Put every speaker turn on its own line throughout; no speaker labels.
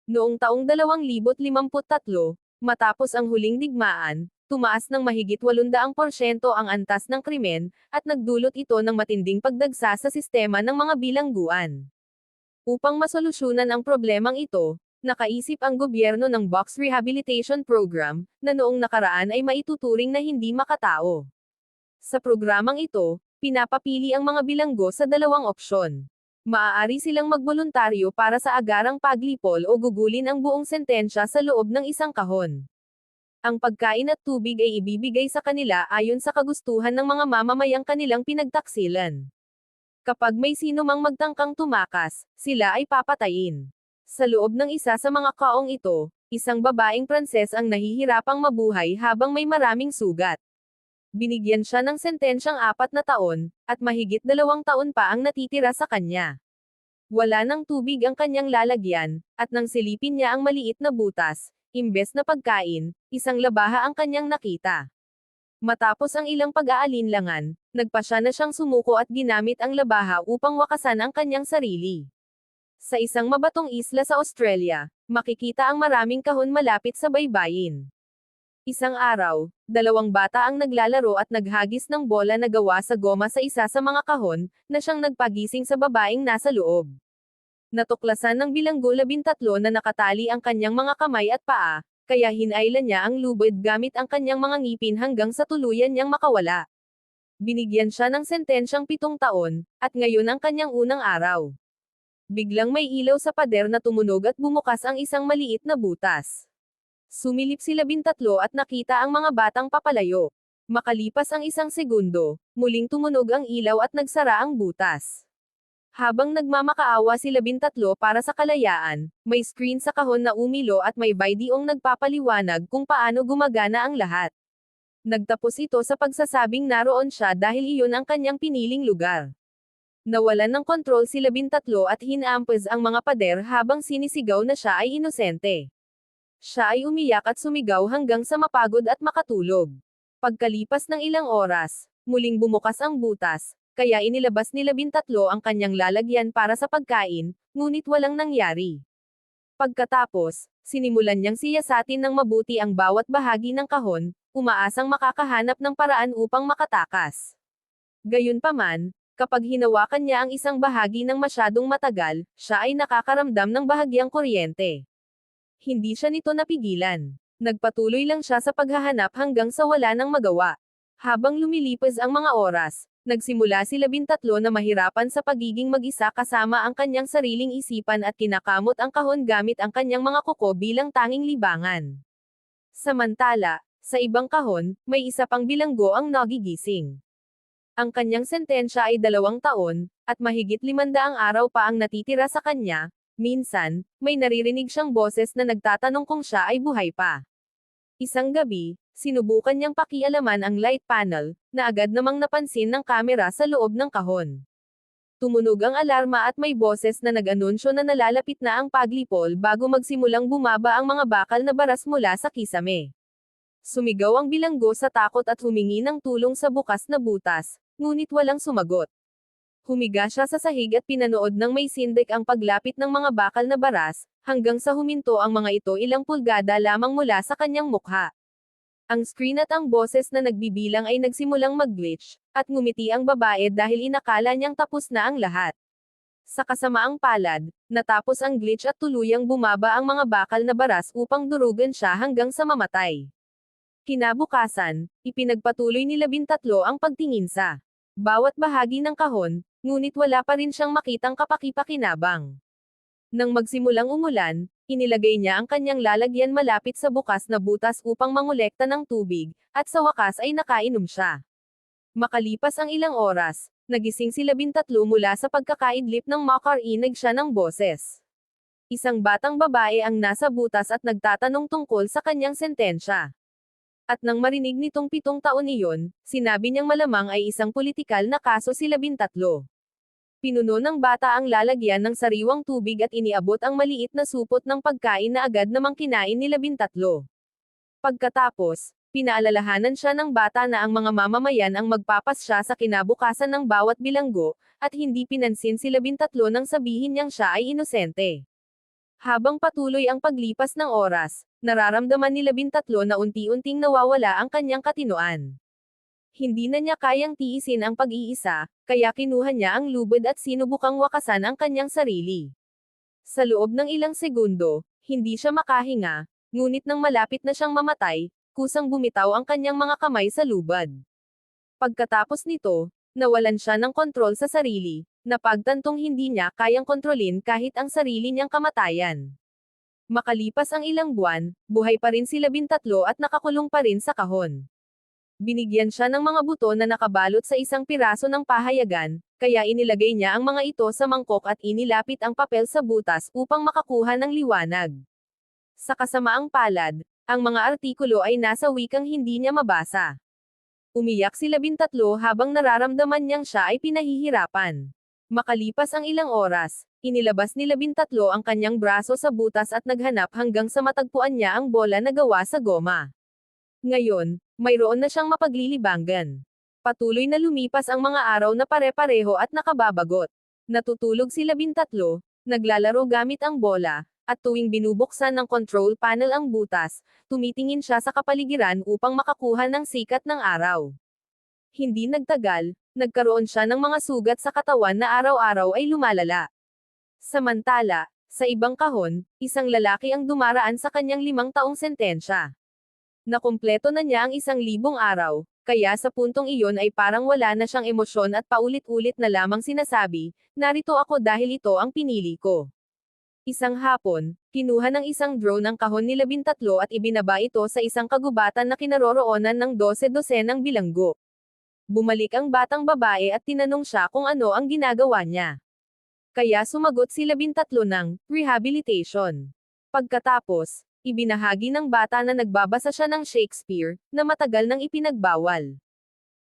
Noong taong 2053, matapos ang huling digmaan, tumaas ng mahigit 800% ang antas ng krimen, at nagdulot ito ng matinding pagdagsa sa sistema ng mga bilangguan. Upang masolusyonan ang problemang ito, nakaisip ang gobyerno ng Box Rehabilitation Program, na noong nakaraan ay maituturing na hindi makatao. Sa programang ito, pinapapili ang mga bilanggo sa dalawang opsyon. Maaari silang magboluntaryo para sa agarang paglipol o gugulin ang buong sentensya sa loob ng isang kahon. Ang pagkain at tubig ay ibibigay sa kanila ayon sa kagustuhan ng mga mamamayang kanilang pinagtaksilan. Kapag may sino mang magtangkang tumakas, sila ay papatayin. Sa loob ng isa sa mga kaong ito, isang babaeng Pranses ang nahihirapang mabuhay habang may maraming sugat. Binigyan siya ng sentensyang 4 na taon, at mahigit 2 taon pa ang natitira sa kanya. Wala ng tubig ang kanyang lalagyan, at nang silipin niya ang maliit na butas, imbes na pagkain, isang labaha ang kanyang nakita. Matapos ang ilang pag-aalinlangan, nagpasya na siyang sumuko at ginamit ang labaha upang wakasan ang kanyang sarili. Sa isang mabatong isla sa Australia, makikita ang maraming kahon malapit sa baybayin. Isang araw, 2 bata ang naglalaro at naghagis ng bola na gawa sa goma sa isa sa mga kahon, na siyang nagpagising sa babaeng nasa loob. Natuklasan ng bilanggo 13 na nakatali ang kanyang mga kamay at paa, kaya hinailan niya ang lubid gamit ang kanyang mga ngipin hanggang sa tuluyan niyang makawala. Binigyan siya ng sentensyang 7 taon, at ngayon ang kanyang unang araw. Biglang may ilaw sa pader na tumunog at bumukas ang isang maliit na butas. Sumilip si 13 at nakita ang mga batang papalayo. Makalipas ang 1 segundo, muling tumunog ang ilaw at nagsara ang butas. Habang nagmamakaawa si 13 para sa kalayaan, may screen sa kahon na umilo at may videong nagpapaliwanag kung paano gumagana ang lahat. Nagtapos ito sa pagsasabing naroon siya dahil iyon ang kanyang piniling lugar. Nawalan ng kontrol si 13 at hinampes ang mga pader habang sinisigaw na siya ay inosente. Siya ay umiyak at sumigaw hanggang sa mapagod at makatulog. Pagkalipas ng ilang oras, muling bumukas ang butas, kaya inilabas ni 13 ang kanyang lalagyan para sa pagkain, ngunit walang nangyari. Pagkatapos, sinimulan niyang siyasatin ng mabuti ang bawat bahagi ng kahon, umaasang makakahanap ng paraan upang makatakas. Gayunpaman, kapag hinawakan niya ang isang bahagi ng masyadong matagal, siya ay nakakaramdam ng bahagyang kuryente. Hindi siya nito napigilan. Nagpatuloy lang siya sa paghahanap hanggang sa wala nang magawa. Habang lumilipas ang mga oras, nagsimula si 13 na mahirapan sa pagiging mag-isa kasama ang kanyang sariling isipan at kinakamot ang kahon gamit ang kanyang mga kuko bilang tanging libangan. Samantala, sa ibang kahon, may isa pang bilanggo ang nagigising. Ang kanyang sentensya ay 2 taon, at mahigit 500 araw pa ang natitira sa kanya. Minsan, may naririnig siyang boses na nagtatanong kung siya ay buhay pa. Isang gabi, sinubukan niyang pakialaman ang light panel, na agad namang napansin ng kamera sa loob ng kahon. Tumunog ang alarma at may boses na nag-anunsyo na nalalapit na ang paglipol bago magsimulang bumaba ang mga bakal na baras mula sa kisame. Sumigaw ang bilanggo sa takot at humingi ng tulong sa bukas na butas, ngunit walang sumagot. Humiga siya sa sahig at pinanood ng may sindik ang paglapit ng mga bakal na baras, hanggang sa huminto ang mga ito ilang pulgada lamang mula sa kanyang mukha. Ang screen at ang boses na nagbibilang ay nagsimulang mag-glitch, at ngumiti ang babae dahil inakala niyang tapos na ang lahat. Sa kasamaang palad, natapos ang glitch at tuluyang bumaba ang mga bakal na baras upang durugan siya hanggang sa mamatay. Kinabukasan, ipinagpatuloy ni 13 ang pagtingin sa bawat bahagi ng kahon, ngunit wala pa rin siyang makitang kapaki-pakinabang. Nang magsimulang umulan, inilagay niya ang kanyang lalagyan malapit sa bukas na butas upang mangolekta ng tubig, at sa wakas ay nakainom siya. Makalipas ang ilang oras, nagising si 13 mula sa pagkakaidlip ng makarinig siya ng boses. Isang batang babae ang nasa butas at nagtatanong tungkol sa kanyang sentensya. At nang marinig nitong 7 taon iyon, sinabi niyang malamang ay isang politikal na kaso si 13. Pinuno ng bata ang lalagyan ng sariwang tubig at iniabot ang maliit na supot ng pagkain na agad namang kinain ni 13. Pagkatapos, pinaalalahanan siya ng bata na ang mga mamamayan ang magpapasya sa kinabukasan ng bawat bilanggo, at hindi pinansin si 13 nang sabihin niyang siya ay inosente. Habang patuloy ang paglipas ng oras, nararamdaman ni Labintatlo na unti-unting nawawala ang kanyang katinoan. Hindi na niya kayang tiisin ang pag-iisa, kaya kinuha niya ang lubid at sinubukang wakasan ang kanyang sarili. Sa loob ng ilang segundo, hindi siya makahinga, ngunit nang malapit na siyang mamatay, kusang bumitaw ang kanyang mga kamay sa lubad. Pagkatapos nito, nawalan siya ng kontrol sa sarili, napagtantong hindi niya kayang kontrolin kahit ang sarili niyang kamatayan. Makalipas ang ilang buwan, buhay pa rin si Labintatlo at nakakulong pa rin sa kahon. Binigyan siya ng mga buto na nakabalot sa isang piraso ng pahayagan, kaya inilagay niya ang mga ito sa mangkok at inilapit ang papel sa butas upang makakuha ng liwanag. Sa kasamaang palad, ang mga artikulo ay nasa wikang hindi niya mabasa. Umiyak si Labintatlo habang nararamdaman niyang siya ay pinahihirapan. Makalipas ang ilang oras, inilabas ni Labintatlo ang kanyang braso sa butas at naghanap hanggang sa matagpuan niya ang bola na gawa sa goma. Ngayon, mayroon na siyang mapaglilibangan. Patuloy na lumipas ang mga araw na pare-pareho at nakababagot. Natutulog si Labintatlo, naglalaro gamit ang bola, at tuwing binubuksan ng control panel ang butas, tumitingin siya sa kapaligiran upang makakuha ng sikat ng araw. Hindi nagtagal, nagkaroon siya ng mga sugat sa katawan na araw-araw ay lumalala. Samantala, sa ibang kahon, isang lalaki ang dumaraan sa kanyang 5 taong sentensya. Nakumpleto na niya ang 1,000 araw, kaya sa puntong iyon ay parang wala na siyang emosyon at paulit-ulit na lamang sinasabi, narito ako dahil ito ang pinili ko. Isang hapon, kinuha ng isang drone ang kahon ni Labintatlo at ibinaba ito sa isang kagubatan na kinaroroonan ng 12-dosenang bilanggo. Bumalik ang batang babae at tinanong siya kung ano ang ginagawa niya. Kaya sumagot si Labintatlo ng rehabilitation. Pagkatapos, ibinahagi ng bata na nagbabasa siya ng Shakespeare, na matagal nang ipinagbawal.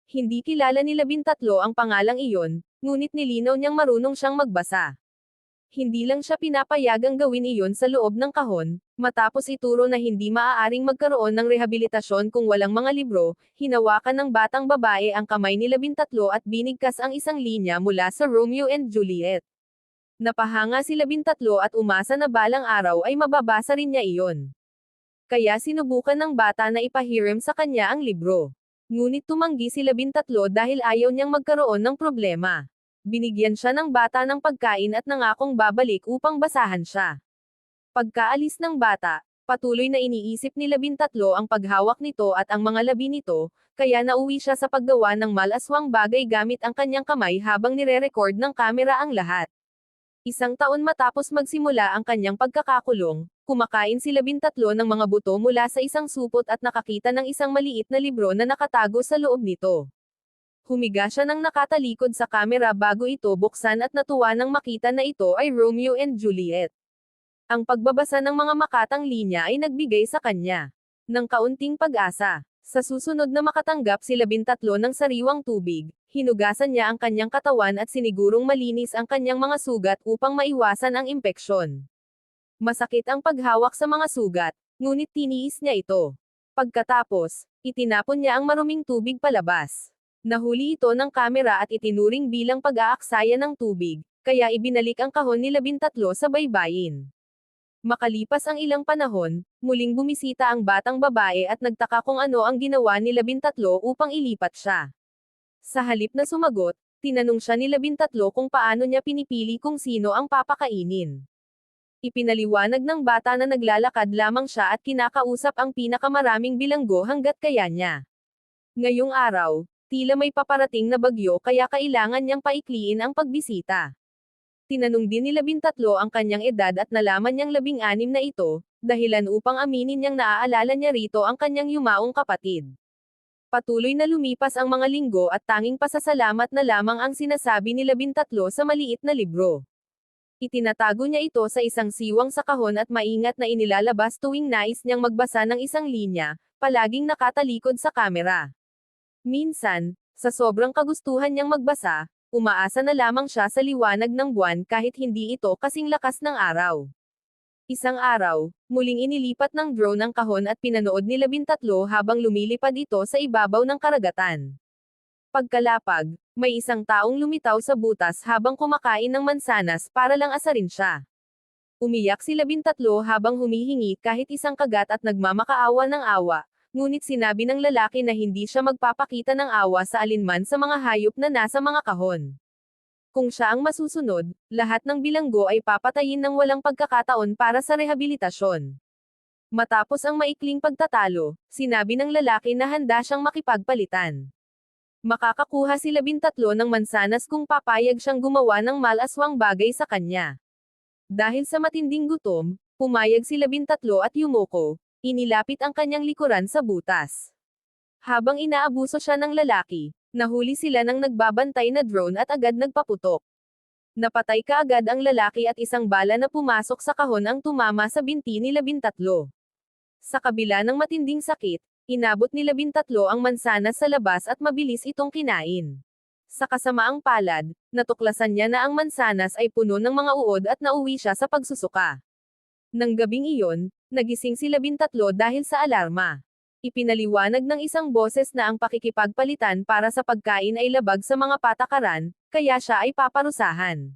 Hindi kilala ni Labintatlo ang pangalang iyon, ngunit nilinaw niyang marunong siyang magbasa. Hindi lang siya pinapayagang gawin iyon sa loob ng kahon, matapos ituro na hindi maaaring magkaroon ng rehabilitasyon kung walang mga libro, hinawakan ng batang babae ang kamay ni Labintatlo at binigkas ang isang linya mula sa Romeo and Juliet. Napahanga si Labintatlo at umasa na balang araw ay mababasa rin niya iyon. Kaya sinubukan ng bata na ipahiram sa kanya ang libro. Ngunit tumanggi si Labintatlo dahil ayaw niyang magkaroon ng problema. Binigyan siya ng bata ng pagkain at nangakong babalik upang basahan siya. Pagkaalis ng bata, patuloy na iniisip ni Labintatlo ang paghawak nito at ang mga labi nito, kaya nauwi siya sa paggawa ng malaswang bagay gamit ang kanyang kamay habang nire-record ng kamera ang lahat. 1 taon matapos magsimula ang kanyang pagkakakulong, kumakain si Labintatlo ng mga buto mula sa isang supot at nakakita ng isang maliit na libro na nakatago sa loob nito. Humiga siya ng nakatalikod sa kamera bago ito buksan at natuwa nang makita na ito ay Romeo and Juliet. Ang pagbabasa ng mga makatang linya ay nagbigay sa kanya ng kaunting pag-asa. Sa susunod na makatanggap si Labintatlo ng sariwang tubig, hinugasan niya ang kanyang katawan at sinigurong malinis ang kanyang mga sugat upang maiwasan ang impeksyon. Masakit ang paghawak sa mga sugat, ngunit tiniis niya ito. Pagkatapos, itinapon niya ang maruming tubig palabas. Nahuli ito ng kamera at itinuring bilang pag-aaksaya ng tubig, kaya ibinalik ang kahon ni Labintatlo sa baybayin. Makalipas ang ilang panahon, muling bumisita ang batang babae at nagtaka kung ano ang ginawa ni Labintatlo upang ilipat siya. Sa halip na sumagot, tinanong siya ni Labintatlo kung paano niya pinipili kung sino ang papakainin. Ipinaliwanag ng bata na naglalakad lamang siya at kinakausap ang pinakamaraming bilanggo hanggat kaya niya. Ngayong araw, tila may paparating na bagyo kaya kailangan niyang paikliin ang pagbisita. Tinanong din ni Labintatlo ang kanyang edad at nalaman niyang 16 na ito, dahilan upang aminin niyang naaalala niya rito ang kanyang yumaong kapatid. Patuloy na lumipas ang mga linggo at tanging pasasalamat na lamang ang sinasabi ni Labintatlo sa maliit na libro. Itinatago niya ito sa isang siwang sa kahon at maingat na inilalabas tuwing nais niyang magbasa ng isang linya, palaging nakatalikod sa kamera. Minsan, sa sobrang kagustuhan niyang magbasa, umaasa na lamang siya sa liwanag ng buwan kahit hindi ito kasing lakas ng araw. Isang araw, muling inilipat ng drone ang kahon at pinanood ni Labintatlo habang lumilipad ito sa ibabaw ng karagatan. Pagkalapag, may isang taong lumitaw sa butas habang kumakain ng mansanas para lang asarin siya. Umiyak si 13 habang humihingi kahit isang kagat at nagmamakaawa ng awa, ngunit sinabi ng lalaki na hindi siya magpapakita ng awa sa alinman sa mga hayop na nasa mga kahon. Kung siya ang masusunod, lahat ng bilanggo ay papatayin ng walang pagkakataon para sa rehabilitasyon. Matapos ang maikling pagtatalo, sinabi ng lalaki na handa siyang makipagpalitan. Makakakuha si 13 ng mansanas kung papayag siyang gumawa ng malaswang bagay sa kanya. Dahil sa matinding gutom, pumayag si 13 at yumoko, inilapit ang kanyang likuran sa butas. Habang inaabuso siya ng lalaki, nahuli sila ng nagbabantay na drone at agad nagpaputok. Napatay kaagad ang lalaki at isang bala na pumasok sa kahon ang tumama sa binti ni 13. Sa kabila ng matinding sakit, inabot ni 13 ang mansanas sa labas at mabilis itong kinain. Sa kasamaang palad, natuklasan niya na ang mansanas ay puno ng mga uod at nauwi siya sa pagsusuka. Nang gabing iyon, nagising si 13 dahil sa alarma. Ipinaliwanag ng isang boses na ang pakikipagpalitan para sa pagkain ay labag sa mga patakaran, kaya siya ay paparusahan.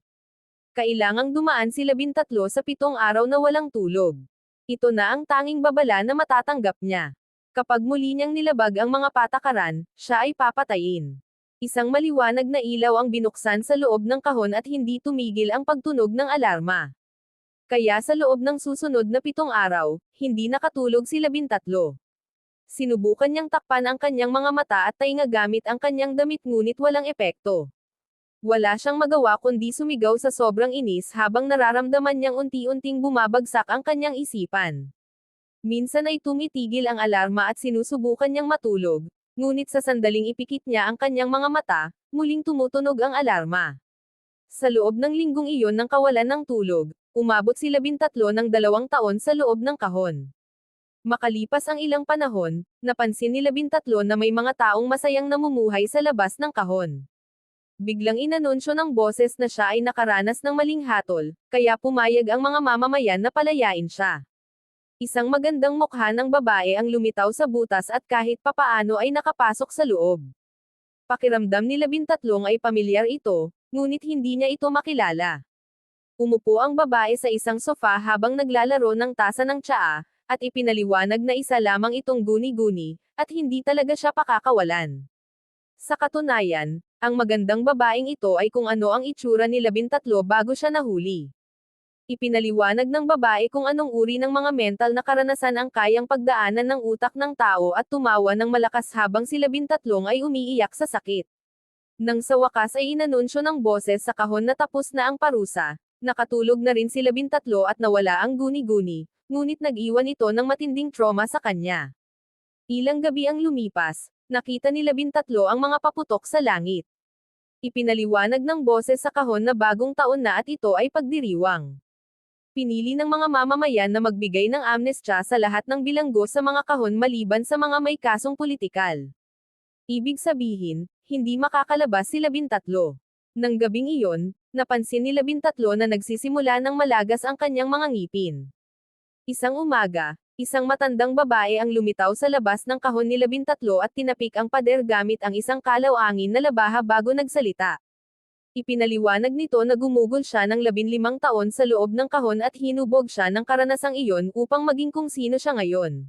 Kailangang dumaan si 13 sa 7 araw na walang tulog. Ito na ang tanging babala na matatanggap niya. Kapag muli niyang nilabag ang mga patakaran, siya ay papatayin. Isang maliwanag na ilaw ang binuksan sa loob ng kahon at hindi tumigil ang pagtunog ng alarma. Kaya sa loob ng susunod na 7 araw, hindi nakatulog si 13. Sinubukan niyang takpan ang kanyang mga mata at tainga gamit ang kanyang damit ngunit walang epekto. Wala siyang magawa kundi sumigaw sa sobrang inis habang nararamdaman niyang unti-unting bumabagsak ang kanyang isipan. Minsan ay tumitigil ang alarma at sinusubukan niyang matulog, ngunit sa sandaling ipikit niya ang kanyang mga mata, muling tumutunog ang alarma. Sa loob ng linggong iyon ng kawalan ng tulog, umabot si 13 ng 2 taon sa loob ng kahon. Makalipas ang ilang panahon, napansin ni 13 na may mga taong masayang namumuhay sa labas ng kahon. Biglang inanunsyo ng boses na siya ay nakaranas ng maling hatol, kaya pumayag ang mga mamamayan na palayain siya. Isang magandang mukha ng babae ang lumitaw sa butas at kahit papaano ay nakapasok sa loob. Pakiramdam ni 13 ay pamilyar ito, ngunit hindi niya ito makilala. Umupo ang babae sa isang sofa habang naglalaro ng tasa ng tsaa, at ipinaliwanag na isa lamang itong guni-guni, at hindi talaga siya pakakawalan. Sa katunayan, ang magandang babaeng ito ay kung ano ang itsura ni 13 bago siya nahuli. Ipinaliwanag ng babae kung anong uri ng mga mental na karanasan ang kayang pagdaanan ng utak ng tao at tumawa ng malakas habang si 13 ay umiiyak sa sakit. Nang sa wakas ay inanunsyo ng boses sa kahon na tapos na ang parusa, nakatulog na rin si 13 at nawala ang guni-guni, ngunit nag-iwan ito ng matinding trauma sa kanya. Ilang gabi ang lumipas, nakita ni 13 ang mga paputok sa langit. Ipinaliwanag ng boses sa kahon na bagong taon na at ito ay pagdiriwang. Pinili ng mga mamamayan na magbigay ng amnestya sa lahat ng bilanggo sa mga kahon maliban sa mga may kasong politikal. Ibig sabihin, hindi makakalabas si 13. Nang gabing iyon, napansin ni 13 na nagsisimula ng malagas ang kanyang mga ngipin. Isang umaga, isang matandang babae ang lumitaw sa labas ng kahon ni 13 at tinapik ang pader gamit ang isang kalaw-angin na labaha bago nagsalita. Ipinaliwanag nito na gumugol siya ng 15 taon sa loob ng kahon at hinubog siya ng karanasang iyon upang maging kung sino siya ngayon.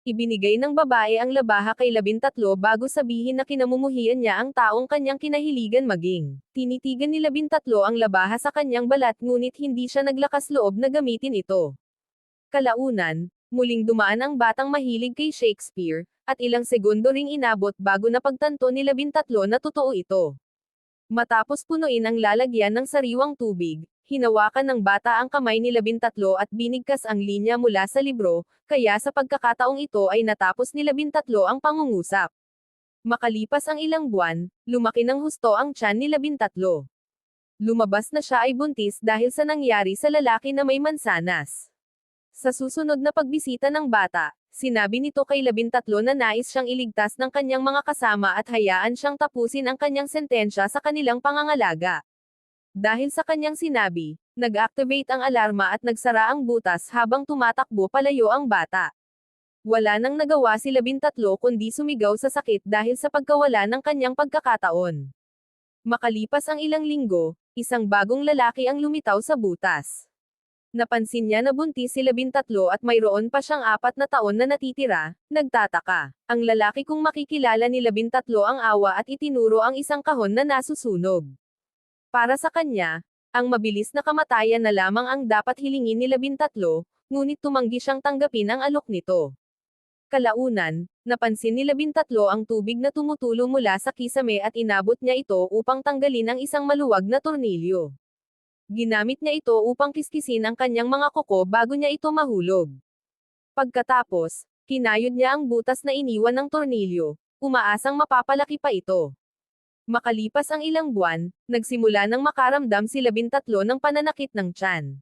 Ibinigay ng babae ang labaha kay 13 bago sabihin na kinamumuhian niya ang taong kanyang kinahiligan maging. Tinitigan ni 13 ang labaha sa kanyang balat ngunit hindi siya naglakas loob na gamitin ito. Kalaunan, muling dumaan ang batang mahilig kay Shakespeare, at ilang segundo ring inabot bago napagtanto ni 13 na totoo ito. Matapos punuin ang lalagyan ng sariwang tubig, hinawakan ng bata ang kamay ni 13 at binigkas ang linya mula sa libro, kaya sa pagkakataong ito ay natapos ni 13 ang pangungusap. Makalipas ang ilang buwan, lumaki ng husto ang tiyan ni 13. Lumabas na siya ay buntis dahil sa nangyari sa lalaki na may mansanas. Sa susunod na pagbisita ng bata, sinabi nito kay 13 na nais siyang iligtas ng kanyang mga kasama at hayaan siyang tapusin ang kanyang sentensya sa kanilang pangangalaga. Dahil sa kanyang sinabi, nag-activate ang alarma at nagsara ang butas habang tumatakbo palayo ang bata. Wala nang nagawa si 13 kundi sumigaw sa sakit dahil sa pagkawala ng kanyang pagkakataon. Makalipas ang ilang linggo, isang bagong lalaki ang lumitaw sa butas. Napansin niya na buntis si 13 at mayroon pa siyang 4 na taon na natitira, nagtataka. Ang lalaki kung makikilala ni 13 ang awa at itinuro ang isang kahon na nasusunog. Para sa kanya, ang mabilis na kamatayan na lamang ang dapat hilingin ni 13, ngunit tumanggi siyang tanggapin ang alok nito. Kalaunan, napansin ni 13 ang tubig na tumutulo mula sa kisame at inabot niya ito upang tanggalin ang isang maluwag na tornilyo. Ginamit niya ito upang kiskisin ang kanyang mga kuko bago niya ito mahulog. Pagkatapos, kinayod niya ang butas na iniwan ng tornilyo, umaasang mapapalaki pa ito. Makalipas ang ilang buwan, nagsimula nang makaramdam si 13 ng pananakit ng tiyan.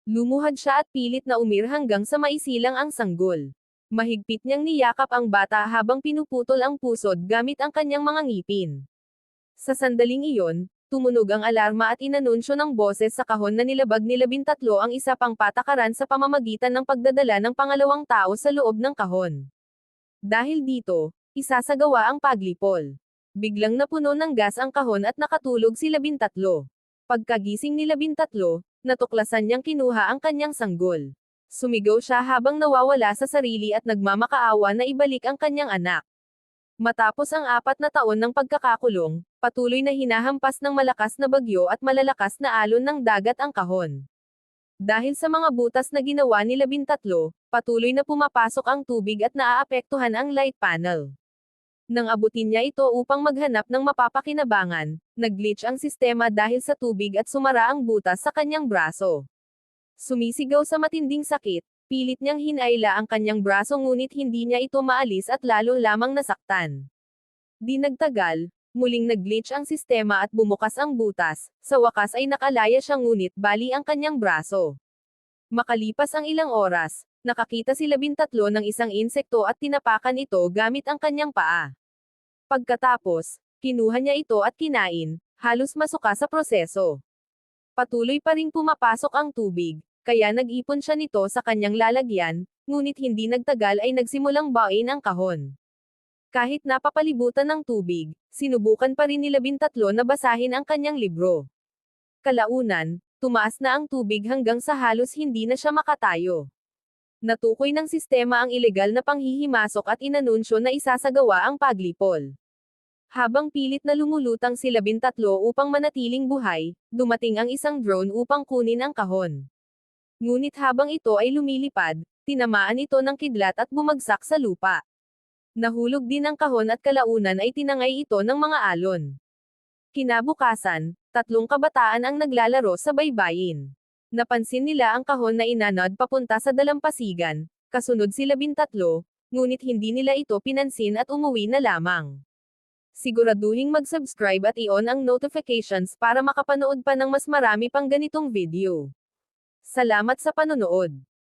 Lumuhad siya at pilit na hanggang sa maisilang ang sanggol. Mahigpit niyang niyakap ang bata habang pinuputol ang pusod gamit ang kanyang mga ngipin. Sa sandaling iyon, tumunog ang alarma at inanunsyo ng boses sa kahon na nilabag ni 13 ang isa pang patakaran sa pamamagitan ng pagdadala ng pangalawang tao sa loob ng kahon. Dahil dito, isasagawa ang paglipol. Biglang napuno ng gas ang kahon at nakatulog si 13. Pagkagising ni 13, natuklasan niyang kinuha ang kanyang sanggol. Sumigaw siya habang nawawala sa sarili at nagmamakaawa na ibalik ang kanyang anak. Matapos ang 4 na taon ng pagkakakulong, patuloy na hinahampas ng malakas na bagyo at malalakas na alon ng dagat ang kahon. Dahil sa mga butas na ginawa ni 13, patuloy na pumapasok ang tubig at naaapektuhan ang light panel. Nang abutin niya ito upang maghanap ng mapapakinabangan, nag-glitch ang sistema dahil sa tubig at sumara ang butas sa kanyang braso. Sumisigaw sa matinding sakit, pilit niyang hinaila ang kanyang braso ngunit hindi niya ito maalis at lalo lamang nasaktan. Di nagtagal, muling nag-glitch ang sistema at bumukas ang butas, sa wakas ay nakalaya siya ngunit bali ang kanyang braso. Makalipas ang ilang oras, nakakita si 13 ng isang insekto at tinapakan ito gamit ang kanyang paa. Pagkatapos, kinuha niya ito at kinain, halos masuka sa proseso. Patuloy pa ring pumapasok ang tubig, kaya nag-ipon siya nito sa kanyang lalagyan, ngunit hindi nagtagal ay nagsimulang bawain ang kahon. Kahit napapalibutan ng tubig, sinubukan pa rin ni 13 na basahin ang kanyang libro. Kalaunan, tumaas na ang tubig hanggang sa halos hindi na siya makatayo. Natukoy ng sistema ang ilegal na panghihimasok at inanunsyo na isasagawa ang paglipol. Habang pilit na lumulutang si 13 upang manatiling buhay, dumating ang isang drone upang kunin ang kahon. Ngunit habang ito ay lumilipad, tinamaan ito ng kidlat at bumagsak sa lupa. Nahulog din ang kahon at kalaunan ay tinangay ito ng mga alon. Kinabukasan, 3 kabataan ang naglalaro sa baybayin. Napansin nila ang kahon na inanod papunta sa dalampasigan, kasunod si 13, ngunit hindi nila ito pinansin at umuwi na lamang. Siguraduhing mag-subscribe at i-on ang notifications para makapanood pa ng mas marami pang ganitong video. Salamat sa panonood.